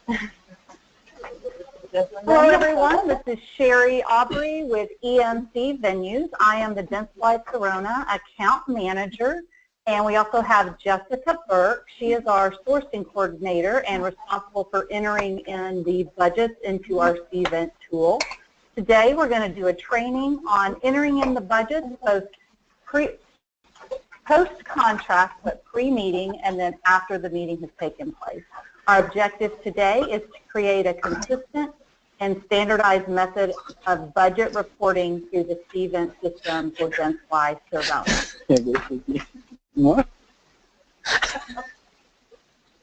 Hello everyone, this is Sherry Aubrey with EMCVenues. I am the Dentsply Sirona account manager, and we also have Jessica Burke. She is our sourcing coordinator and responsible for entering in the budgets into our Cvent tool. Today we're going to do a training on entering in the budgets, both post-contract, but pre-meeting, and then after the meeting has taken place. Our objective today is to create a consistent and standardized method of budget reporting through the Cvent system for Dentsply Sirona. What?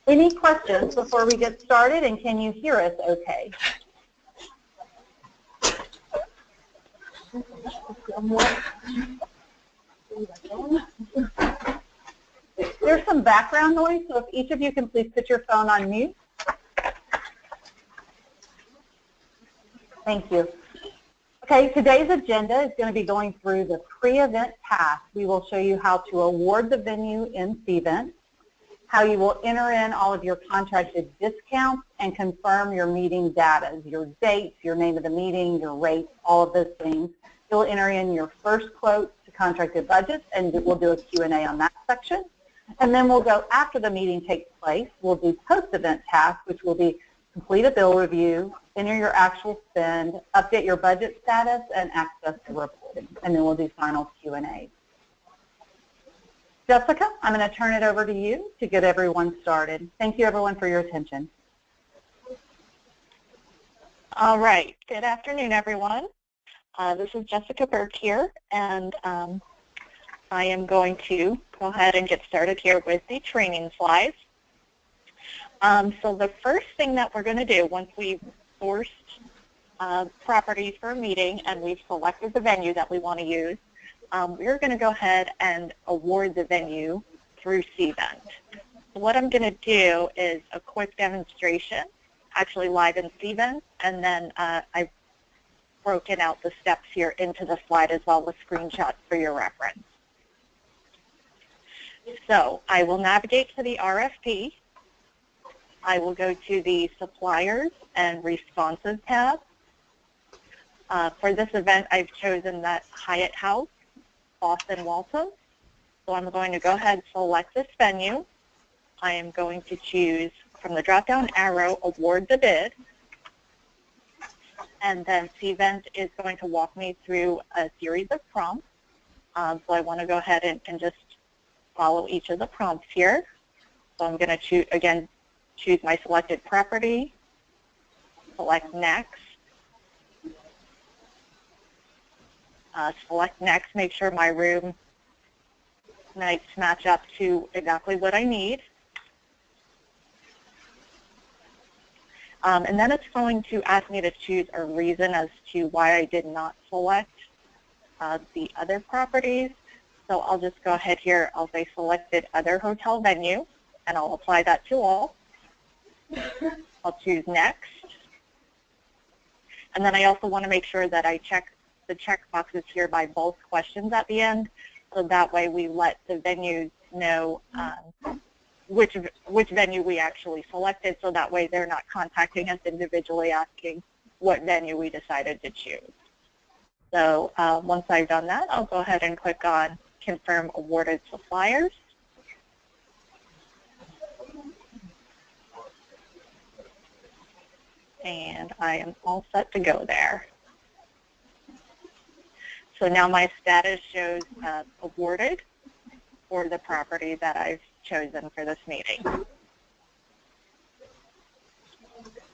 Any questions before we get started, and can you hear us okay? There's some background noise, so if each of you can please put your phone on mute. Thank you. Okay, today's agenda is going to be going through the pre-event task. We will show you how to award the venue in Cvent, how you will enter in all of your contracted discounts and confirm your meeting data, your dates, your name of the meeting, your rates, all of those things. You'll enter in your first quote to contracted budgets, and we'll do a Q&A on that section. And then we'll go after the meeting takes place. We'll do post-event tasks, which will be complete a bill review, enter your actual spend, update your budget status, and access to reporting. And then we'll do final Q&A. Jessica, I'm going to turn it over to you to get everyone started. Thank you, everyone, for your attention. All right. Good afternoon, everyone. This is Jessica Burke here, and I am going to go ahead and get started here with the training slides. So the first thing that we're going to do once we've sourced properties for a meeting and we've selected the venue that we want to use, we're going to go ahead and award the venue through Cvent. So what I'm going to do is a quick demonstration, actually live in Cvent, and then I've broken out the steps here into the slide as well with screenshots for your reference. So I will navigate to the RFP. I will go to the Suppliers and Responses tab. For this event, I've chosen that Hyatt House, Boston Waltham. So I'm going to go ahead and select this venue. I am going to choose from the drop-down arrow, Award the Bid. And then Cvent is going to walk me through a series of prompts. So I want to go ahead and just follow each of the prompts here. So I'm going to choose my selected property, select Next. Select Next, make sure my room nights match up to exactly what I need. And then it's going to ask me to choose a reason as to why I did not select the other properties. So I'll just go ahead here, I'll say selected other hotel venue, and I'll apply that to all. I'll choose Next. And then I also want to make sure that I check the check boxes here by both questions at the end, so that way we let the venues know which venue we actually selected, so that way they're not contacting us individually asking what venue we decided to choose. So once I've done that, I'll go ahead and click on Confirm Awarded Suppliers. And I am all set to go there. So now my status shows awarded for the property that I've chosen for this meeting.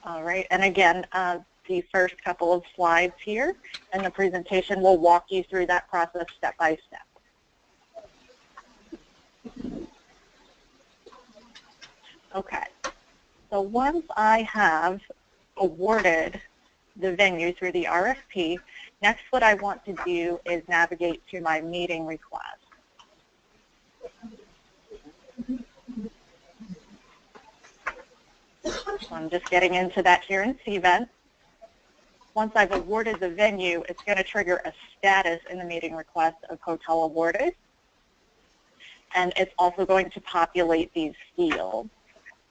All right, and again, the first couple of slides here in the presentation will walk you through that process step by step. Okay, so once I have awarded the venue through the RFP, next what I want to do is navigate to my meeting request. So I'm just getting into that here in Cvent. Once I've awarded the venue, it's going to trigger a status in the meeting request of hotel awarded. And it's also going to populate these fields.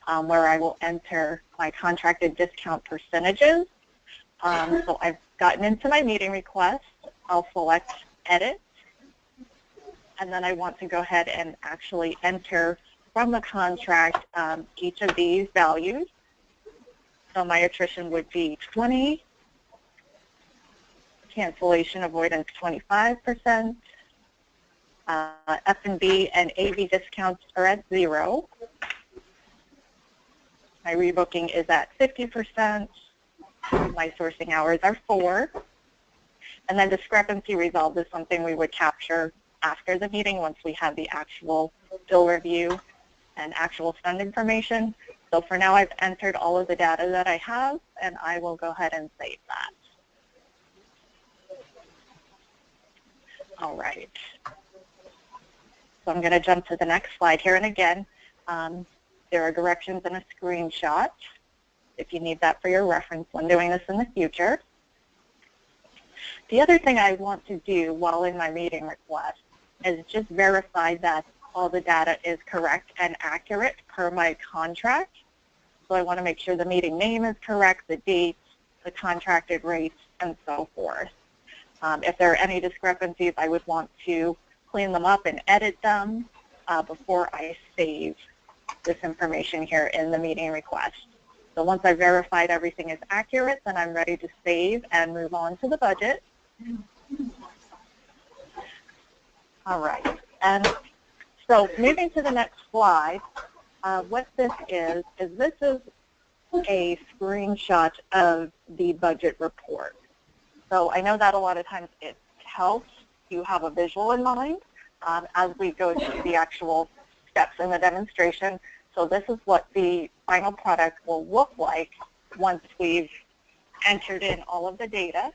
where I will enter my contracted discount percentages. So I've gotten into my meeting request. I'll select Edit, and then I want to go ahead and actually enter from the contract each of these values. So my attrition would be 20, cancellation avoidance 25%, F&B and AV discounts are at 0. My rebooking is at 50%. My sourcing hours are 4. And then discrepancy resolved is something we would capture after the meeting once we have the actual bill review and actual spend information. So for now, I've entered all of the data that I have, and I will go ahead and save that. All right. So I'm going to jump to the next slide here. And again, there are directions and a screenshot if you need that for your reference when doing this in the future. The other thing I want to do while in my meeting request is just verify that all the data is correct and accurate per my contract. So I want to make sure the meeting name is correct, the dates, the contracted rates, and so forth. If there are any discrepancies, I would want to clean them up and edit them before I save this information here in the meeting request. So once I've verified everything is accurate, then I'm ready to save and move on to the budget. All right, and so moving to the next slide, what this is this is a screenshot of the budget report. So I know that a lot of times it helps you have a visual in mind as we go through the actual steps in the demonstration. So this is what the final product will look like once we've entered in all of the data.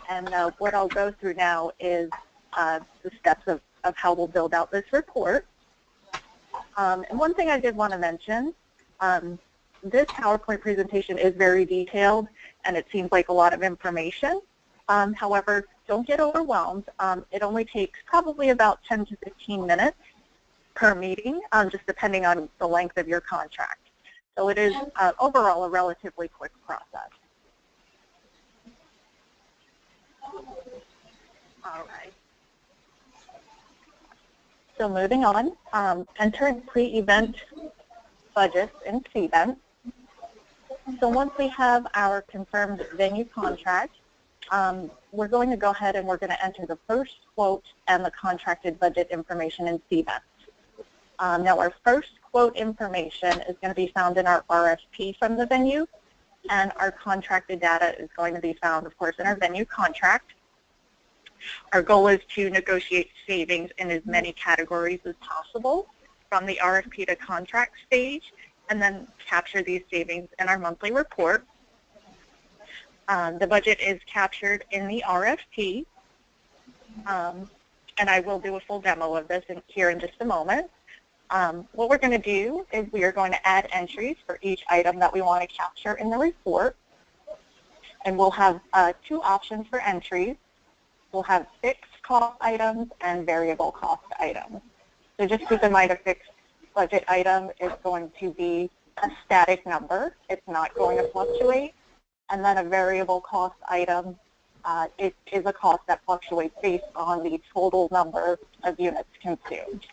And what I'll go through now is the steps of how we'll build out this report. And one thing I did want to mention, this PowerPoint presentation is very detailed and it seems like a lot of information. However, don't get overwhelmed. It only takes probably about 10 to 15 minutes per meeting, just depending on the length of your contract. So it is overall a relatively quick process. All right. So moving on, entering pre-event budgets in Cvent. So once we have our confirmed venue contract, we're going to go ahead and we're going to enter the first quote and the contracted budget information in Cvent. Now our first quote information is going to be found in our RFP from the venue, and our contracted data is going to be found, of course, in our venue contract. Our goal is to negotiate savings in as many categories as possible from the RFP to contract stage, and then capture these savings in our monthly report. The budget is captured in the RFP, and I will do a full demo of this here in just a moment. What we're going to do is we are going to add entries for each item that we want to capture in the report, and we'll have 2 options for entries. We'll have fixed cost items and variable cost items. So just keep in mind a fixed budget item is going to be a static number. It's not going to fluctuate. And then a variable cost item, it is a cost that fluctuates based on the total number of units consumed.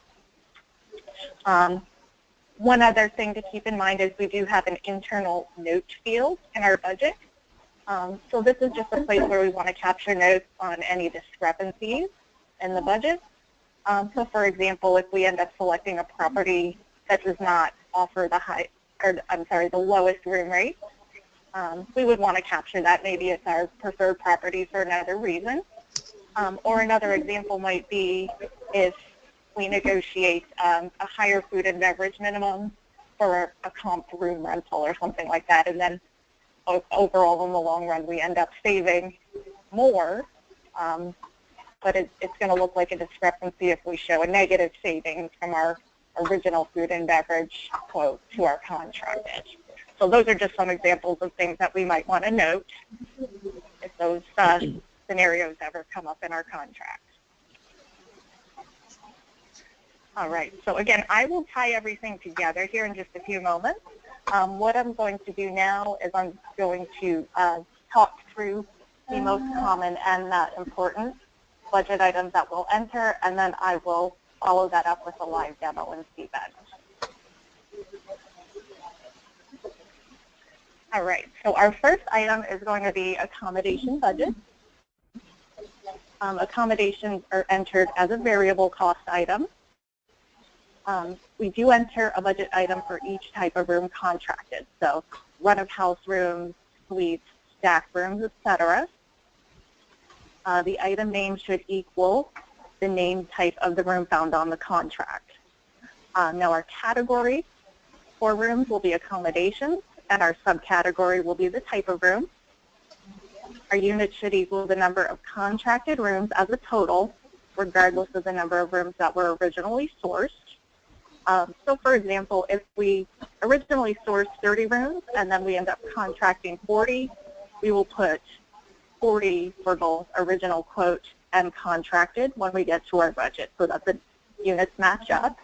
One other thing to keep in mind is we do have an internal note field in our budget. So this is just a place where we want to capture notes on any discrepancies in the budget. So for example, if we end up selecting a property that does not offer the lowest room rate, we would want to capture that. Maybe it's our preferred property for another reason. Or another example might be if we negotiate a higher food and beverage minimum for a comp room rental or something like that, and then overall in the long run we end up saving more, but it's going to look like a discrepancy if we show a negative savings from our original food and beverage quote to our contracted. So those are just some examples of things that we might want to note if those scenarios ever come up in our contract. All right, so again, I will tie everything together here in just a few moments. What I'm going to do now is I'm going to talk through the most common and important budget items that we'll enter, and then I will follow that up with a live demo in Cvent. All right, so our first item is going to be accommodation budget. Accommodations are entered as a variable cost item. We do enter a budget item for each type of room contracted, so run-of-house rooms, suites, staff rooms, etc. The item name should equal the name type of the room found on the contract. Now our category for rooms will be accommodations, and our subcategory will be the type of room. Our unit should equal the number of contracted rooms as a total, regardless of the number of rooms that were originally sourced. So for example, if we originally sourced 30 rooms and then we end up contracting 40, we will put 40 for both original quote and contracted when we get to our budget so that the units match up.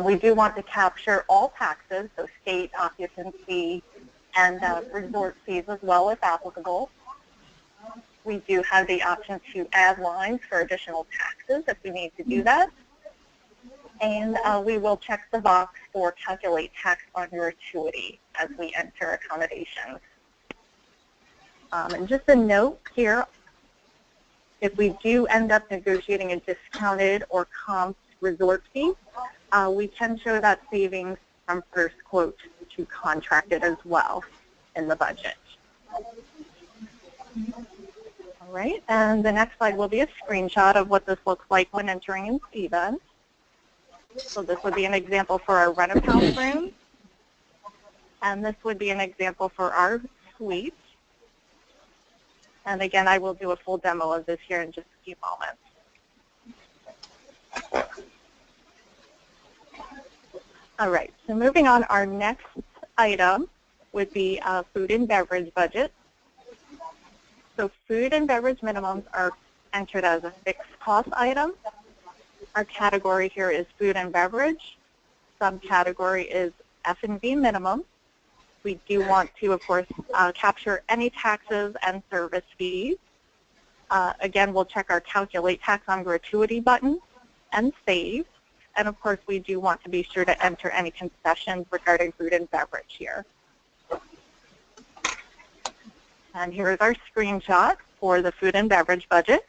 We do want to capture all taxes, so state, occupancy, and resort fees as well if applicable. We do have the option to add lines for additional taxes if we need to do that. And we will check the box for calculate tax on gratuity as we enter accommodations. And just a note here, if we do end up negotiating a discounted or comped resort fee, we can show that savings from first quote to contracted as well in the budget. All right, and the next slide will be a screenshot of what this looks like when entering in Cvent. So this would be an example for our run-of-house room, and this would be an example for our suite. And again, I will do a full demo of this here in just a few moments. All right, so moving on, our next item would be food and beverage budget. So food and beverage minimums are entered as a fixed cost item. Our category here is food and beverage. Subcategory is F&B minimum. We do want to, of course, capture any taxes and service fees. Again, we'll check our calculate tax on gratuity button and save. And of course, we do want to be sure to enter any concessions regarding food and beverage here. And here is our screenshot for the food and beverage budget.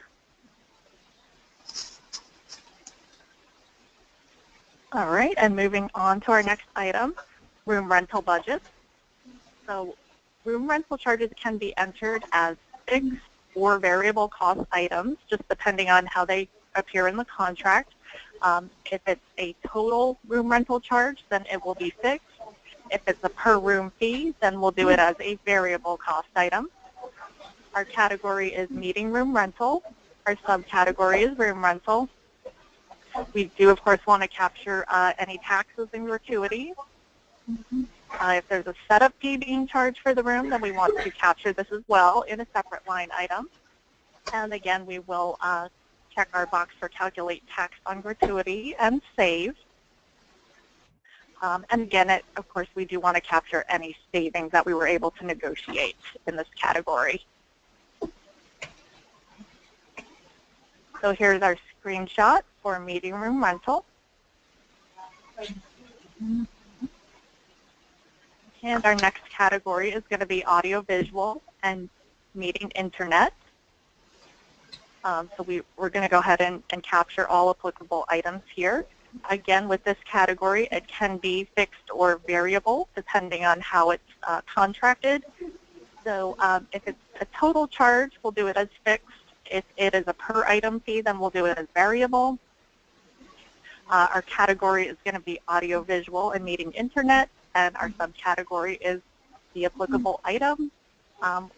All right, and moving on to our next item, room rental budget. So room rental charges can be entered as fixed or variable cost items, just depending on how they appear in the contract. If it's a total room rental charge, then it will be fixed. If it's a per room fee, then we'll do it as a variable cost item. Our category is meeting room rental. Our subcategory is room rental. We do, of course, want to capture any taxes and gratuities. If there's a setup fee being charged for the room, then we want to capture this as well in a separate line item. And again, we will check our box for calculate tax on gratuity and save. And again, of course, we do want to capture any savings that we were able to negotiate in this category. So here's our screenshot for meeting room rental. And our next category is going to be audio-visual and meeting internet. So we're going to go ahead and capture all applicable items here. Again, with this category, it can be fixed or variable depending on how it's contracted. So if it's a total charge, we'll do it as fixed. If it is a per item fee, then we'll do it as variable. Our category is going to be audio-visual and meeting internet, and our subcategory is the applicable item.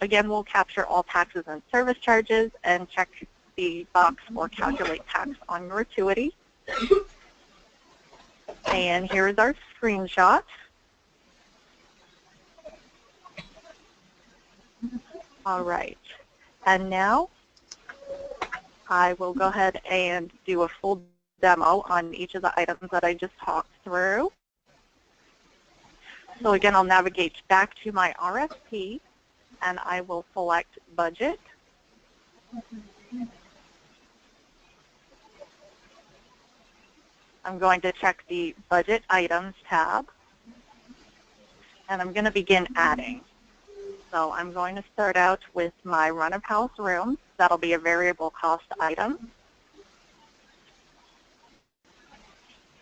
Again, we'll capture all taxes and service charges and check the box for calculate tax on gratuity. And here is our screenshot. All right, and now I will go ahead and do a full demo on each of the items that I just talked through. So again, I'll navigate back to my RFP, and I will select budget. I'm going to check the budget items tab, and I'm going to begin adding. So I'm going to start out with my run of house rooms. That'll be a variable cost item.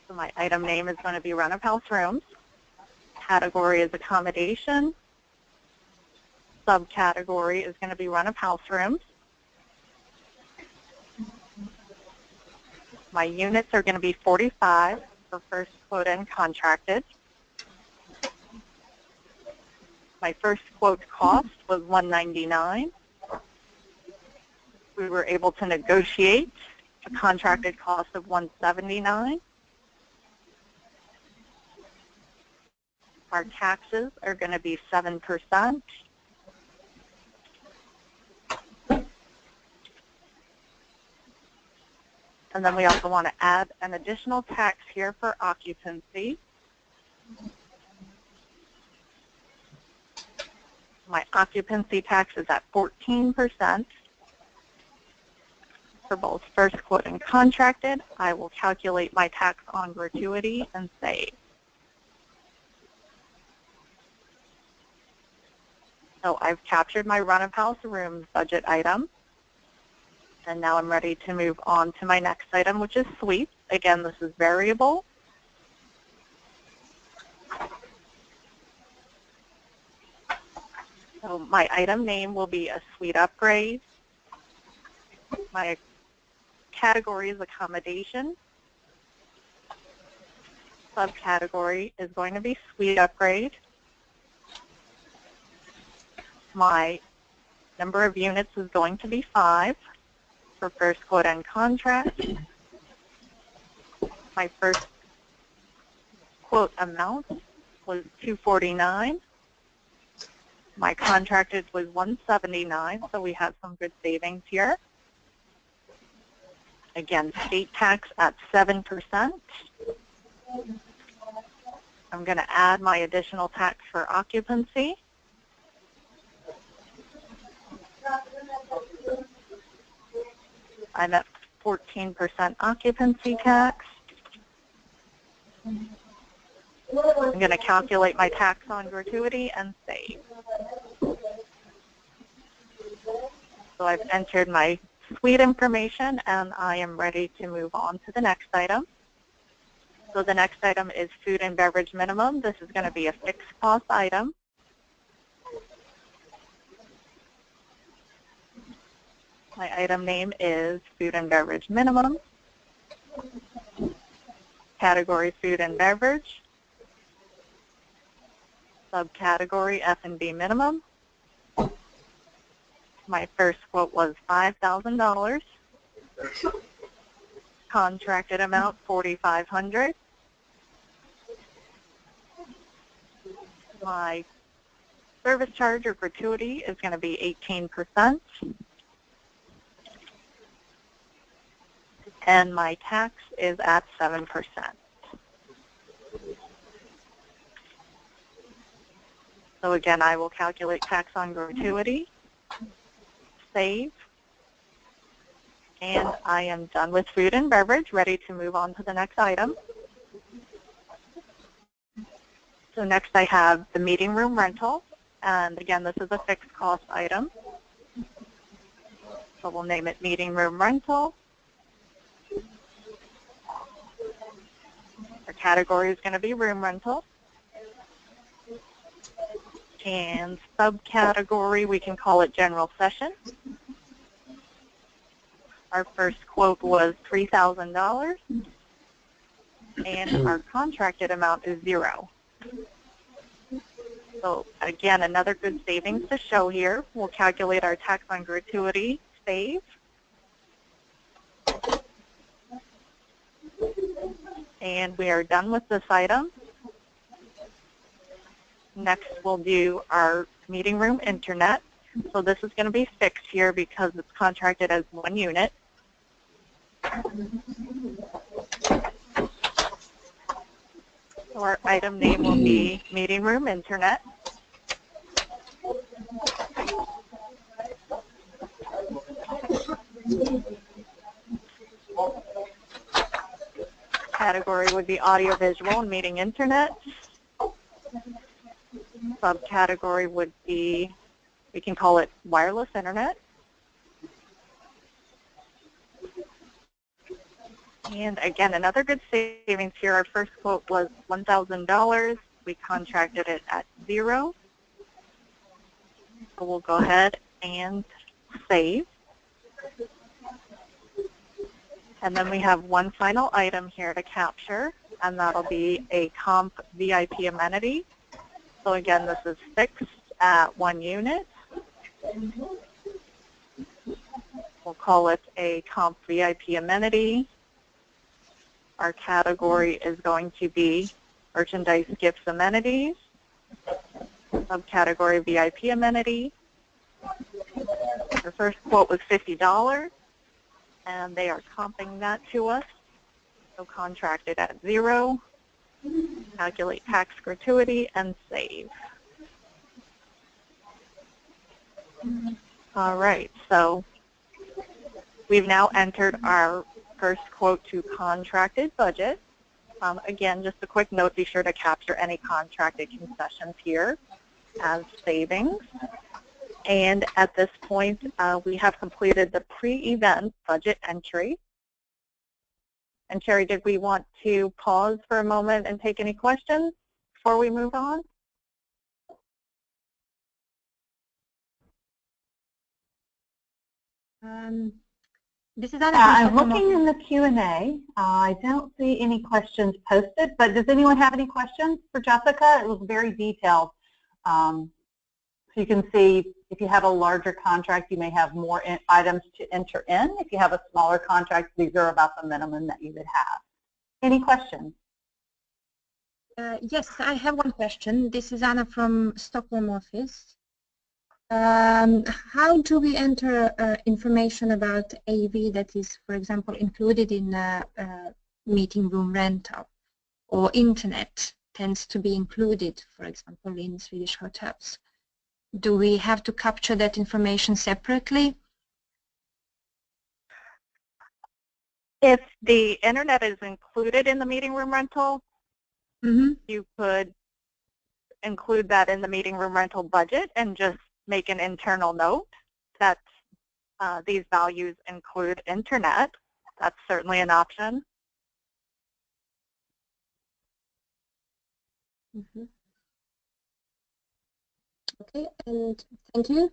So my item name is going to be run of house rooms. Category is accommodation. Subcategory is going to be run of house rooms. My units are going to be 45 for first quote and contracted. My first quote cost was $199. We were able to negotiate a contracted cost of $179. Our taxes are going to be 7%. And then we also want to add an additional tax here for occupancy. My occupancy tax is at 14%. For both first quote and contracted, I will calculate my tax on gratuity and save. So I've captured my run of house rooms budget item. And now I'm ready to move on to my next item, which is suites. Again, this is variable. So my item name will be a suite upgrade. My category is accommodation. Subcategory is going to be suite upgrade. My number of units is going to be 5 for first quote and contract. My first quote amount was $249. My contracted was $179, so we have some good savings here. Again, state tax at 7%. I'm going to add my additional tax for occupancy. I'm at 14% occupancy tax. I'm going to calculate my tax on gratuity and save. So I've entered my suite information, and I am ready to move on to the next item. So the next item is food and beverage minimum. This is going to be a fixed cost item. My item name is food and beverage minimum. Category food and beverage. Subcategory F&B minimum. My first quote was $5,000. Contracted amount $4,500. My service charge or gratuity is going to be 18%. And my tax is at 7%. So again, I will calculate tax on gratuity, save, and I am done with food and beverage, ready to move on to the next item. So next I have the meeting room rental, and again, this is a fixed cost item. So we'll name it meeting room rental. Our category is going to be room rental. And subcategory, we can call it general session. Our first quote was $3,000, and our contracted amount is 0. So again, another good savings to show here. We'll calculate our tax on gratuity, save. And we are done with this item. Next, we'll do our meeting room internet. So this is going to be fixed here because it's contracted as 1 unit. So our item name will be Meeting Room Internet. Category would be Audiovisual and Meeting Internet. Subcategory would be, we can call it Wireless Internet. And again, another good savings here. Our first quote was $1,000. We contracted it at $0. So we'll go ahead and save. And then we have one final item here to capture, and that'll be a comp VIP amenity. So again, this is fixed at 1 unit. We'll call it a comp VIP amenity. Our category is going to be merchandise, gifts, amenities. Subcategory VIP amenity. Our first quote was $50, and they are comping that to us. So contracted at $0. Calculate tax gratuity and save. All right, so we've now entered our first quote to contracted budget. Again, just a quick note, be sure to capture any contracted concessions here as savings. And at this point, we have completed the pre-event budget entry. And Sherry, did we want to pause for a moment and take any questions before we move on? This is Anna. I'm looking in the Q&A. I don't see any questions posted, but does anyone have any questions for Jessica? It was very detailed. So you can see if you have a larger contract, you may have more items to enter in. If you have a smaller contract, these are about the minimum that you would have. Any questions? Yes, I have one question. This is Anna from Stockholm office. How do we enter information about AV that is, for example, included in a meeting room rental, or internet tends to be included, for example, in Swedish hotels? Do we have to capture that information separately? If the internet is included in the meeting room rental, you could include that in the meeting room rental budget and just make an internal note that these values include internet. That's certainly an option. Okay, and thank you.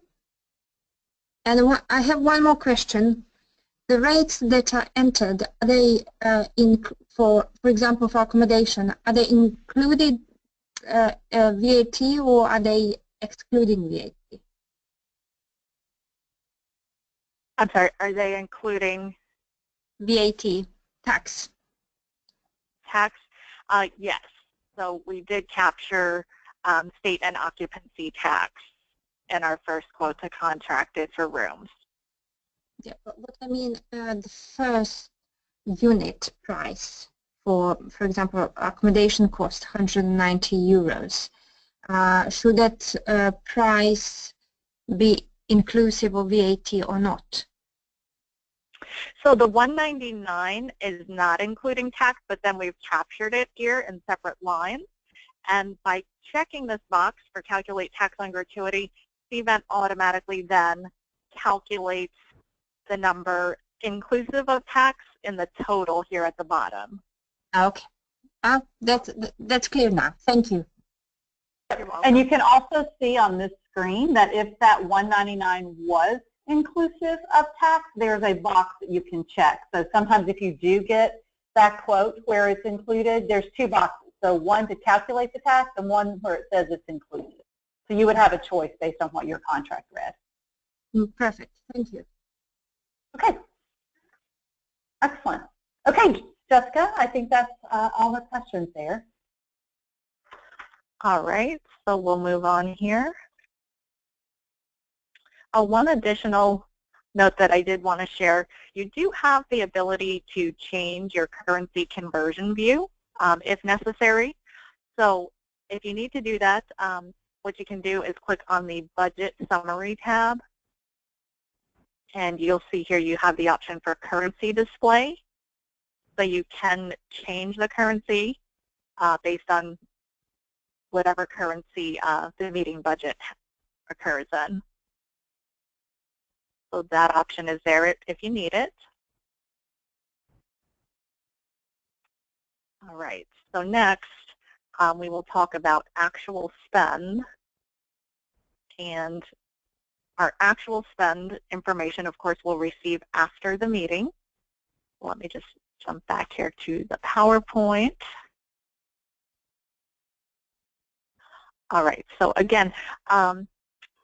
And I have one more question. The rates that are entered, are they for example, for accommodation, are they included VAT, or are they excluding VAT? I'm sorry, are they including VAT, tax? Tax? Yes. So we did capture state and occupancy tax in our first quote to contracted for rooms. Yeah, but what I mean, the first unit price for example, accommodation cost 190 euros. Should that price be inclusive of VAT or not? So the 199 is not including tax, but then we've captured it here in separate lines. And by checking this box for calculate tax on gratuity, Cvent automatically then calculates the number inclusive of tax in the total here at the bottom. Okay. That's clear now. Thank you. And you can also see on this screen that if that 199 was inclusive of tax, there's a box that you can check. So sometimes if you do get that quote where it's included, there's two boxes. So one to calculate the tax and one where it says it's inclusive. So you would have a choice based on what your contract read. Perfect. Thank you. Okay. Excellent. Okay, Jessica, I think that's all the questions there. All right, so we'll move on here. One additional note that I did want to share, you do have the ability to change your currency conversion view if necessary. So if you need to do that, what you can do is click on the Budget Summary tab, and you'll see here you have the option for currency display. So you can change the currency based on whatever currency the meeting budget occurs in. So that option is there if you need it. All right, so next we will talk about actual spend. And our actual spend information, of course, we'll receive after the meeting. Let me just jump back here to the PowerPoint. All right, so again,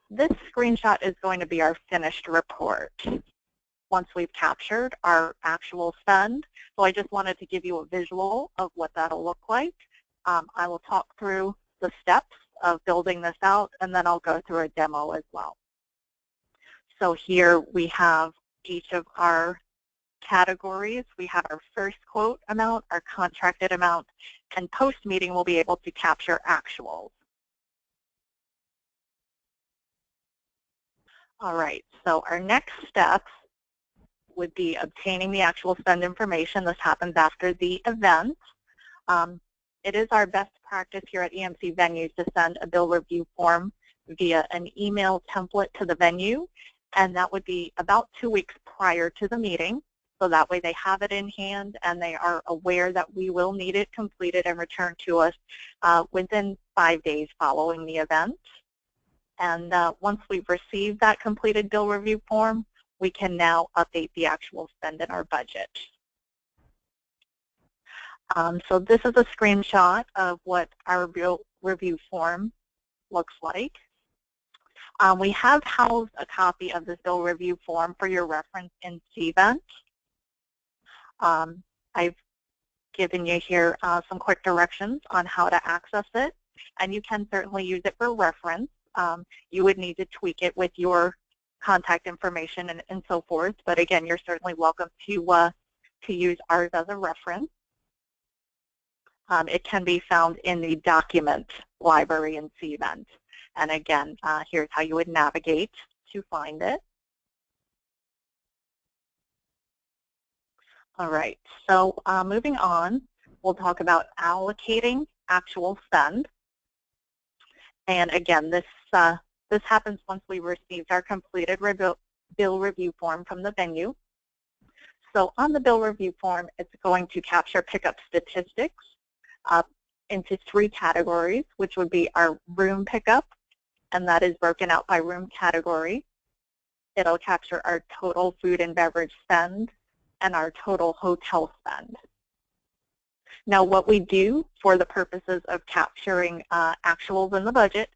this screenshot is going to be our finished report once we've captured our actual spend. So I just wanted to give you a visual of what that'll look like. I will talk through the steps of building this out, and then I'll go through a demo as well. So here we have each of our categories. We have our first quote amount, our contracted amount, and post-meeting we'll be able to capture actuals. All right, so our next steps would be obtaining the actual spend information. This happens after the event. It is our best practice here at EMCVenues to send a bill review form via an email template to the venue, and that would be about 2 weeks prior to the meeting. So that way they have it in hand and they are aware that we will need it completed and returned to us within 5 days following the event. And once we've received that completed bill review form, we can now update the actual spend in our budget. So this is a screenshot of what our bill review form looks like. We have housed a copy of this bill review form for your reference in Cvent. I've given you here some quick directions on how to access it, and you can certainly use it for reference. You would need to tweak it with your contact information and so forth, but again, you're certainly welcome to use ours as a reference. It can be found in the document library in Cvent. And again, here's how you would navigate to find it. All right, so moving on, we'll talk about allocating actual spend. And again, this happens once we received our completed bill review form from the venue. So on the bill review form, it's going to capture pickup statistics into 3 categories, which would be our room pickup, and that is broken out by room category. It'll capture our total food and beverage spend and our total hotel spend. Now what we do for the purposes of capturing actuals in the budget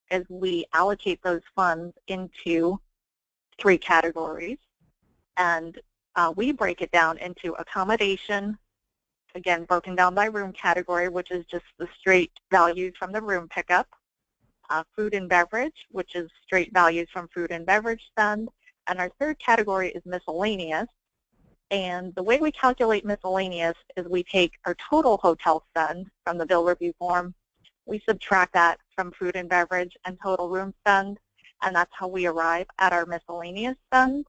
is we allocate those funds into 3 categories, and we break it down into accommodation, again broken down by room category, which is just the straight values from the room pickup, food and beverage, which is straight values from food and beverage spend, and our 3rd category is miscellaneous. And the way we calculate miscellaneous is we take our total hotel spend from the bill review form, we subtract that from food and beverage and total room spend, and that's how we arrive at our miscellaneous spend.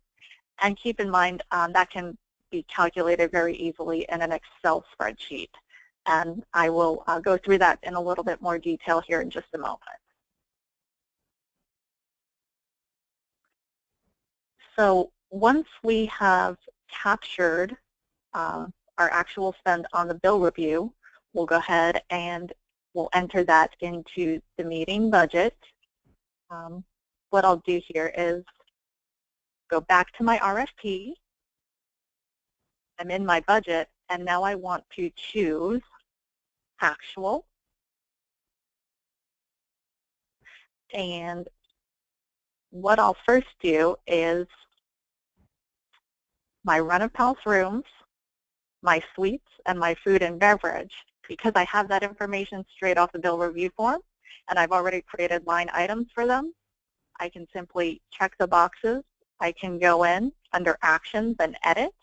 And keep in mind that can be calculated very easily in an Excel spreadsheet. And I will go through that in a little bit more detail here in just a moment. So once we have captured our actual spend on the bill review, we'll go ahead and we'll enter that into the meeting budget. What I'll do here is go back to my RFP. I'm in my budget, and now I want to choose actual. And what I'll first do is my run-of-house rooms, my suites, and my food and beverage. Because I have that information straight off the bill review form, and I've already created line items for them, I can simply check the boxes. I can go in under Actions and Edit.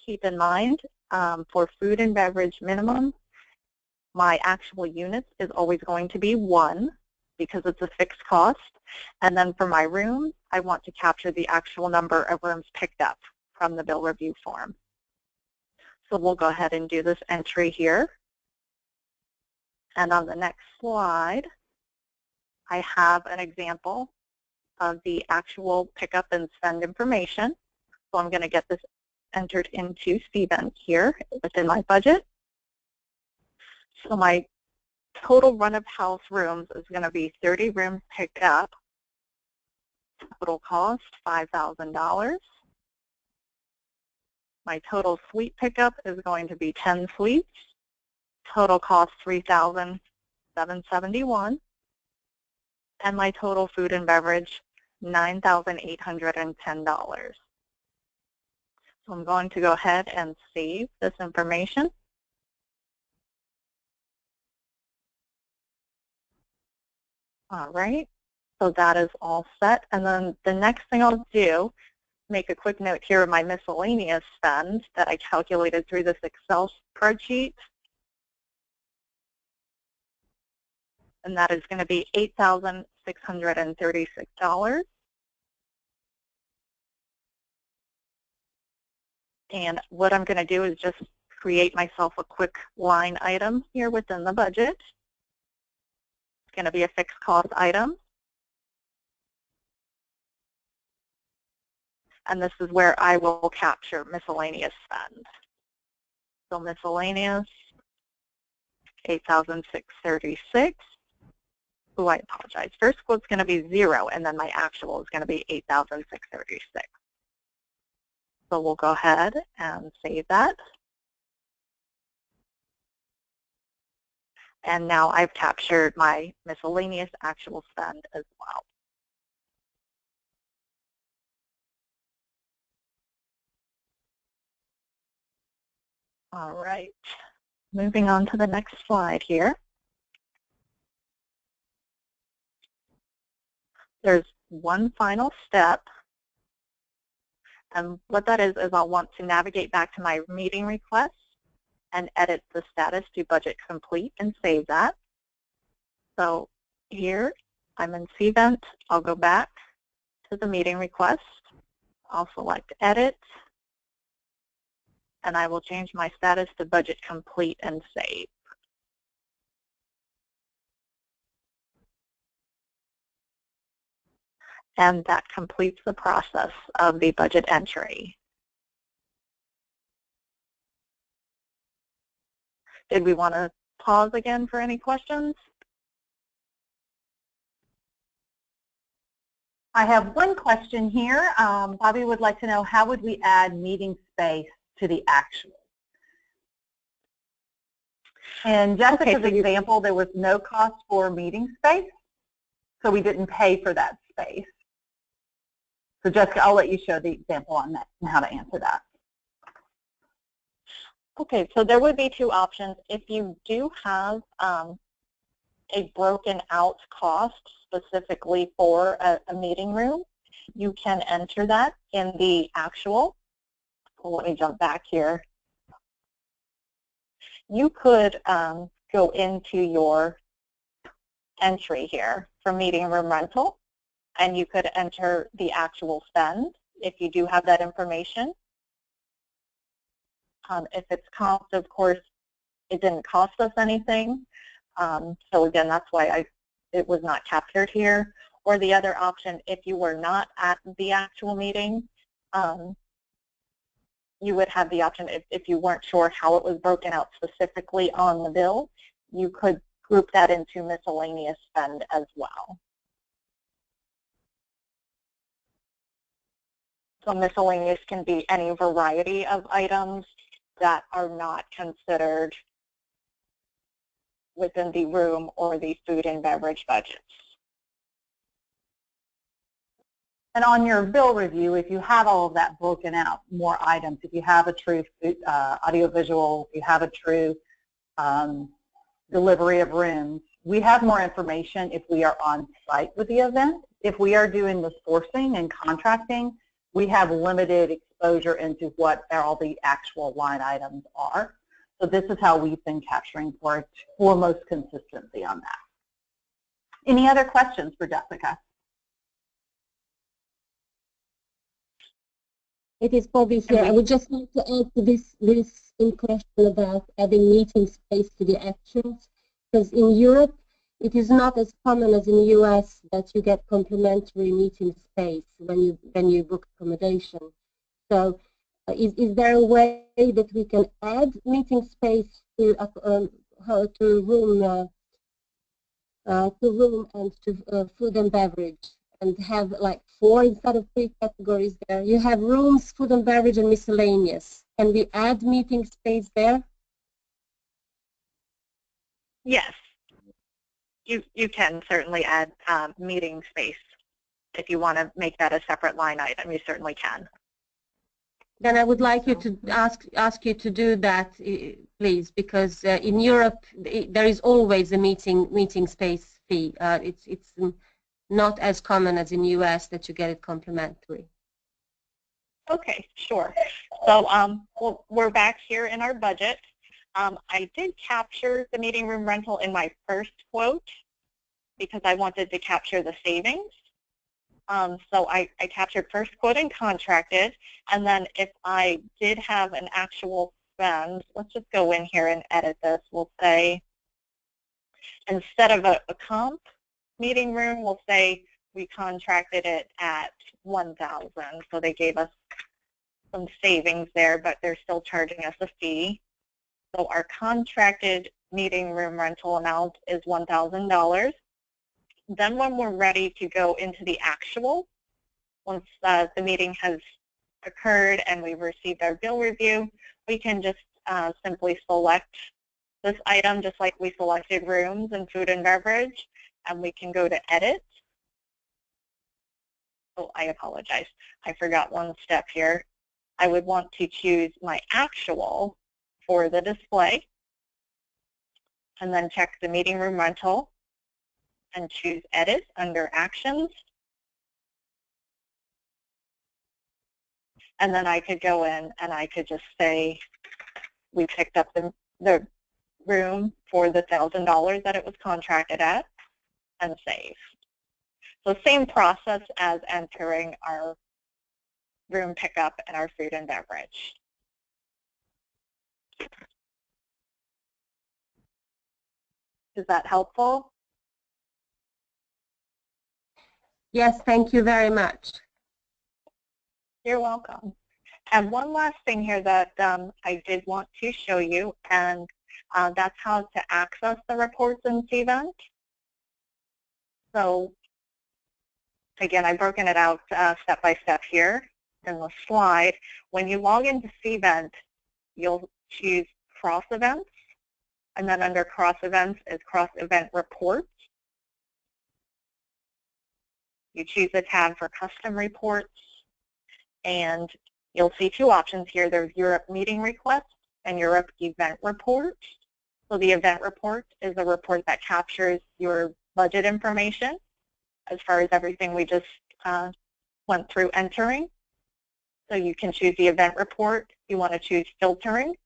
keep in mind for food and beverage minimum, my actual units is always going to be 1 because it's a fixed cost. And then for my rooms, I want to capture the actual number of rooms picked up from the bill review form. So we'll go ahead and do this entry here. And on the next slide, I have an example of the actual pickup and spend information. So I'm going to get this entered into Cvent here within my budget. So my total run-of-house rooms is going to be 30 rooms picked up. Total cost, $5,000. My total suite pickup is going to be 10 suites. Total cost, $3,771. And my total food and beverage, $9,810. So I'm going to go ahead and save this information. All right, so that is all set. And then the next thing I'll do, make a quick note here of my miscellaneous spend that I calculated through this Excel spreadsheet. And that is going to be $8,636. And what I'm going to do is just create myself a quick line item here within the budget. It's going to be a fixed cost item. And this is where I will capture miscellaneous spend. So miscellaneous, 8,636. Oh, I apologize. First quote's going to be 0, and then my actual is going to be 8,636. So we'll go ahead and save that. And now I've captured my miscellaneous actual spend as well. All right, moving on to the next slide here. There's one final step. And what that is I'll want to navigate back to my meeting request and edit the status to budget complete and save that. So here, I'm in Cvent. I'll go back to the meeting request. I'll select edit. And I will change my status to budget complete and save. And that completes the process of the budget entry. Did we want to pause again for any questions? I have one question here. Bobby would like to know, how would we add meeting space to the actual? In Jessica's example, there was no cost for meeting space, so we didn't pay for that space. So Jessica, I'll let you show the example on that and how to answer that. Okay, so there would be 2 options. If you do have a broken out cost specifically for a meeting room, you can enter that in the actual. So let me jump back here. You could go into your entry here for meeting room rental, and you could enter the actual spend if you do have that information. If it's cost, of course, it didn't cost us anything. So again, that's why it was not captured here. Or the other option, if you were not at the actual meeting, you would have the option, if you weren't sure how it was broken out specifically on the bill, you could group that into miscellaneous spend as well. So miscellaneous can be any variety of items that are not considered within the room or the food and beverage budgets. And on your bill review, if you have all of that broken out, more items, if you have a true audiovisual, if you have a true delivery of rooms, we have more information if we are on site with the event. If we are doing the sourcing and contracting, we have limited exposure into what all the actual line items are. So this is how we've been capturing for most consistency on that. Any other questions for Jessica? It is Bobby here. I would just like to add to this in question about adding meeting space to the actuals, because in Europe it is not as common as in the US that you get complimentary meeting space when you book accommodation. So is there a way that we can add meeting space to room and to food and beverage, and have like 4 instead of 3 categories there? You have rooms, food and beverage, and miscellaneous. Can we add meeting space there? Yes, you can certainly add meeting space. If you want to make that a separate line item, you certainly can. Then I would like you to ask you to do that, please, because in Europe there is always a meeting space fee. It's not as common as in the US that you get it complimentary. Okay, sure. So we're back here in our budget. I did capture the meeting room rental in my first quote because I wanted to capture the savings. So I captured first quote and contracted, and then if I did have an actual spend, let's just go in here and edit this. We'll say, instead of a comp meeting room, we'll say we contracted it at $1,000. So they gave us some savings there, but they're still charging us a fee. So our contracted meeting room rental amount is $1,000. Then when we're ready to go into the actual, once the meeting has occurred and we've received our bill review, we can just simply select this item just like we selected rooms and food and beverage, and we can go to edit. Oh, I apologize. I forgot one step here. I would want to choose my actual for the display, and then check the meeting room rental and choose edit under actions. And then I could go in and I could just say we picked up the room for the $1,000 that it was contracted at, and save. So same process as entering our room pickup and our food and beverage. Is that helpful? Yes, thank you very much. You're welcome. And one last thing here that I did want to show you, and that's how to access the reports in Cvent. So again, I've broken it out step by step here in the slide. When you log into Cvent, you'll choose cross events, and then under cross events is cross event reports. You choose the tab for custom reports, and you'll see 2 options here. There's Europe meeting request and Europe event report. So the event report is a report that captures your budget information as far as everything we just went through entering. So you can choose the event report. You want to choose filtering.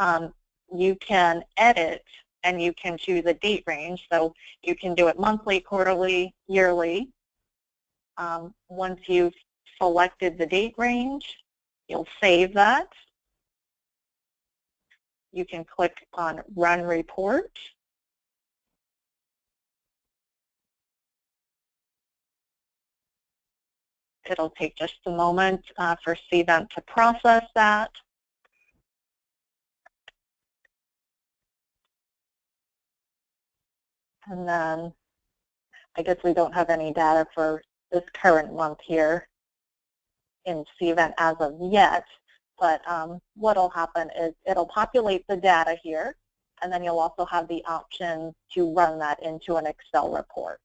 You can edit, and you can choose a date range. So you can do it monthly, quarterly, yearly. Once you've selected the date range, you'll save that. You can click on Run Report. It'll take just a moment for Cvent to process that. And then I guess we don't have any data for this current month here in Cvent as of yet, but what will happen is it'll populate the data here, and then you'll also have the option to run that into an Excel report.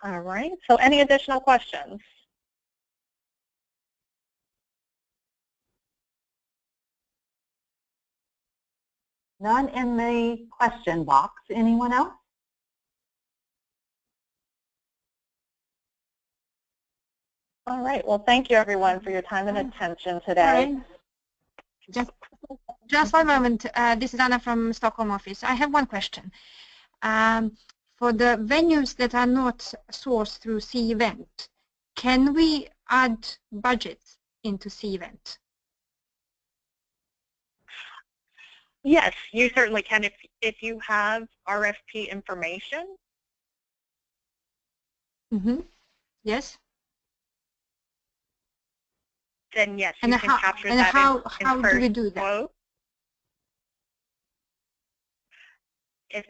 All right, so any additional questions? None in the question box. Anyone else? All right. Well, thank you, everyone, for your time and attention today. Just one moment. This is Anna from Stockholm office. I have one question. For the venues that are not sourced through Cvent, can we add budgets into Cvent? Yes, you certainly can if you have RFP information. Mm-hmm. Yes. Then yes, And you can capture that how in do we do that? quote. If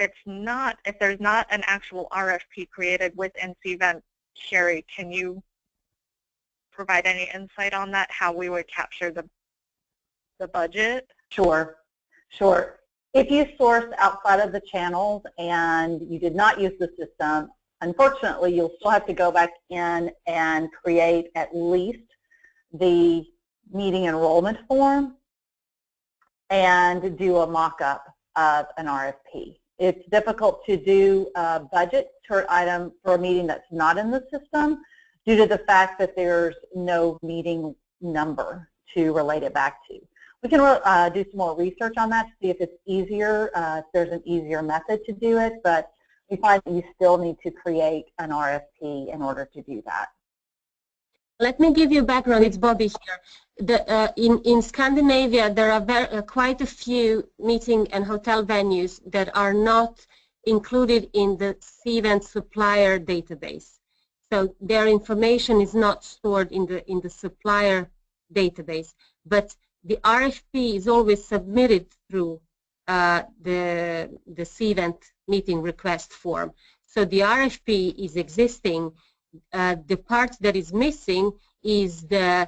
there's not an actual RFP created within Cvent, Sherry, can you provide any insight on that, how we would capture the budget? Sure. If you source outside of the channels and you did not use the system, unfortunately, you'll still have to go back in and create at least the meeting enrollment form and do a mock-up of an RFP. It's difficult to do a budget chart item for a meeting that's not in the system due to the fact that there's no meeting number to relate it back to. We can do some more research on that to see if it's easier, if there's an easier method to do it, but we find that you still need to create an RFP in order to do that. Let me give you background. It's Bobby here. In Scandinavia, there are quite a few meeting and hotel venues that are not included in the Cvent supplier database. So their information is not stored in the supplier database, but the RFP is always submitted through the Cvent meeting request form. So the RFP is existing. The part that is missing is the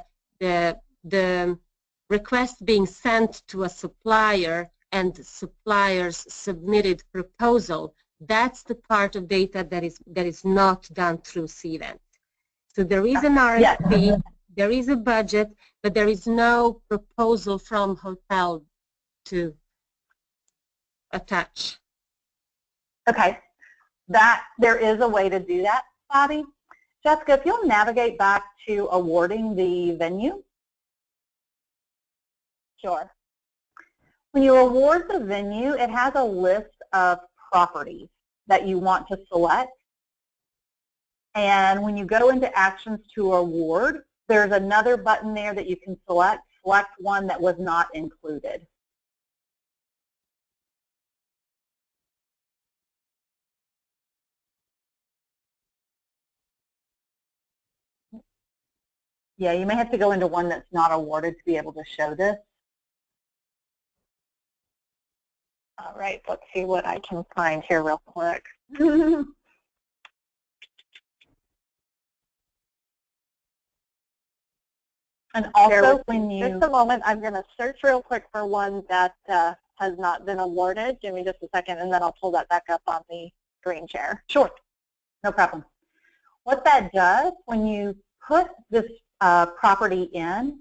request being sent to a supplier and the supplier's submitted proposal. That's the part of data that is not done through Cvent. So there is an RFP, there is a budget, but there is no proposal from hotel to attach. Okay, there is a way to do that, Bobby. Jessica, if you'll navigate back to awarding the venue. Sure. When you award the venue, it has a list of properties that you want to select. And when you go into actions to award, there's another button there that you can select one that was not included. Yeah, you may have to go into one that's not awarded to be able to show this. All right, let's see what I can find here real quick. And also when you... Just a moment, I'm going to search real quick for one that has not been awarded. Give me just a second, and then I'll pull that back up on the screen share. Sure, no problem. What that does, when you put this property in,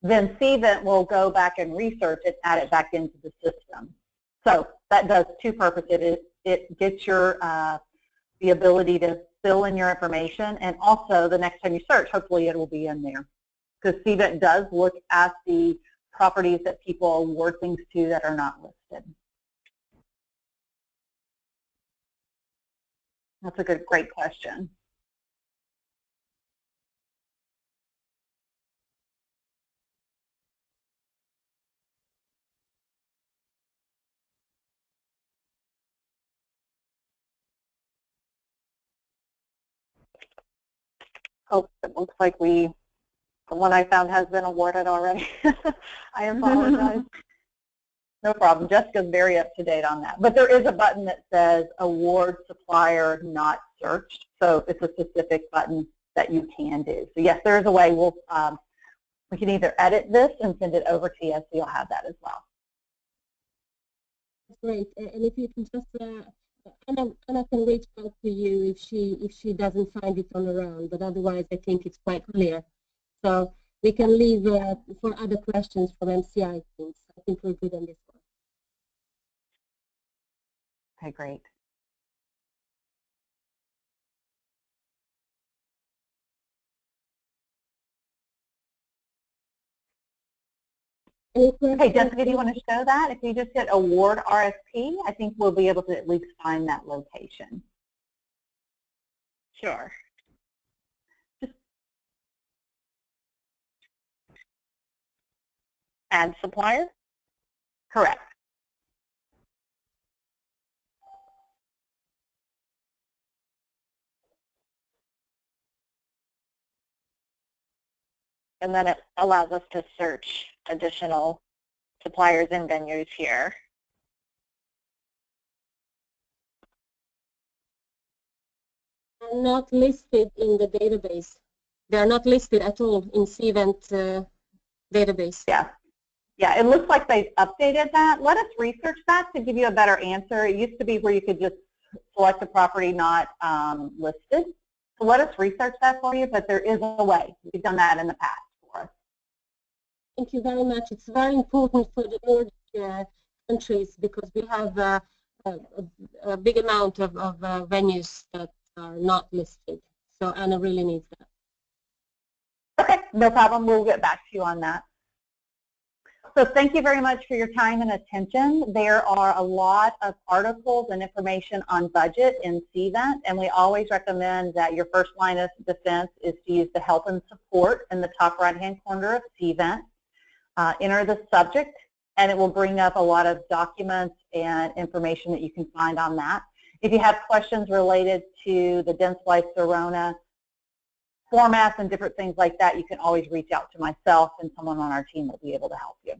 then Cvent will go back and research it, add it back into the system. So that does two purposes. It gets your the ability to fill in your information, and also the next time you search, hopefully it will be in there. Because Cvent does look at the properties that people award things to that are not listed. That's a great question. Oh, it looks like the one I found has been awarded already. I apologize. No problem. Jessica's very up to date on that. But there is a button that says award supplier not searched. So it's a specific button that you can do. So yes, there is a way. We can either edit this and send it over to you, so you'll have that as well. Great. And if you can just, Anna can reach out to you if she doesn't find it on her own. But otherwise, I think it's quite clear. So we can leave for other questions from MCI teams. I think we're good on this one. Okay, great. Okay, Jessica, do you want to show that? If you just hit award RFP, I think we'll be able to at least find that location. Sure. Add supplier? Correct. And then it allows us to search additional suppliers and venues here. Not listed in the database. They are not listed at all in Cvent database. Yeah. Yeah, it looks like they've updated that. Let us research that to give you a better answer. It used to be where you could just select a property not listed. So let us research that for you, but there is a way. We've done that in the past for us. Thank you very much. It's very important for the Nordic countries because we have a big amount of venues that are not listed. So Anna really needs that. Okay, no problem. We'll get back to you on that. So thank you very much for your time and attention. There are a lot of articles and information on budget in Cvent, and we always recommend that your first line of defense is to use the help and support in the top right-hand corner of Cvent. Enter the subject, and it will bring up a lot of documents and information that you can find on that. If you have questions related to the DensLife Sirona formats and different things like that, you can always reach out to myself, and someone on our team will be able to help you.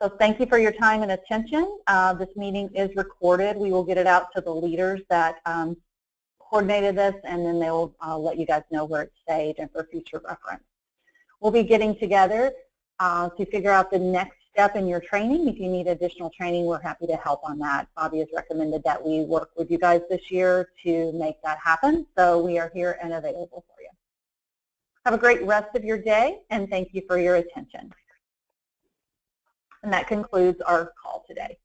So thank you for your time and attention. This meeting is recorded. We will get it out to the leaders that coordinated this, and then they will let you guys know where it's saved and for future reference. We'll be getting together to figure out the next step in your training. If you need additional training, we're happy to help on that. Bobby has recommended that we work with you guys this year to make that happen, so we are here and available for you. Have a great rest of your day, and thank you for your attention. And that concludes our call today.